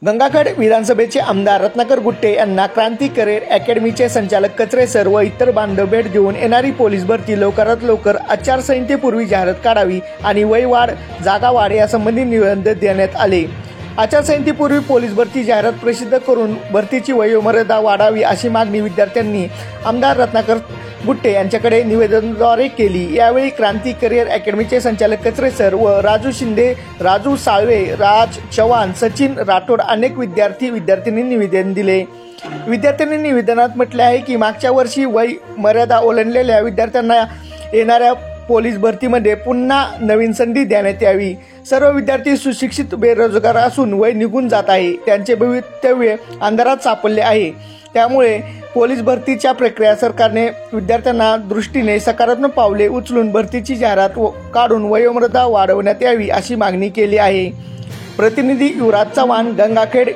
गंगाखेड विधानसभेचे आमदार रत्नाकर गुट्टे यांना क्रांती करिअर अकॅडमीचे संचालक कचरे सर व इतर बांधव भेट देऊन येणारी पोलीस भरती लवकरात लवकर आचारसंहितेपूर्वी जाहिरात काढावी आणि वय वाढ, जागा वाढ यासंबंधी निवेदन देण्यात आले। आचारसंहितेपूर्वी पोलीस भरती जाहिरात प्रसिद्ध करून भरतीची वयोमर्यादा वाढावी अशी मागणी विद्यार्थ्यांनी आमदार रत्नाकर गुट्टे यांच्याकडे निवेदनाद्वारे केली। यावेळी क्रांती करिअर अकॅडमीचे संचालक कचरे सर व राजू शिंदे, राजू साळवे, राज चव्हाण, सचिन राठोड अनेक विद्यार्थ्यांनी निवेदन दिले। विद्यार्थ्यांनी निवेदनात म्हटले आहे की मागच्या वर्षी वय मर्यादा ओलांडलेल्या विद्यार्थ्यांना येणाऱ्या पोलीस भरतीमध्ये पुन्हा नवीन संधी देण्यात यावी। सर्व विद्यार्थी सुशिक्षित बेरोजगार असून वय निघून जात आहे, त्यांचे भवितव्य अंधारात सापडले आहे। त्यामुळे पोलीस भरतीच्या प्रक्रिया सरकारने विद्यार्थ्यांना दृष्टीने सकारात्मक पावले उचलून भरतीची जाहिरात काढून वयोमर्यादा वाढवण्यात यावी अशी मागणी केली आहे। प्रतिनिधी युवराज चव्हाण, गंगाखेड।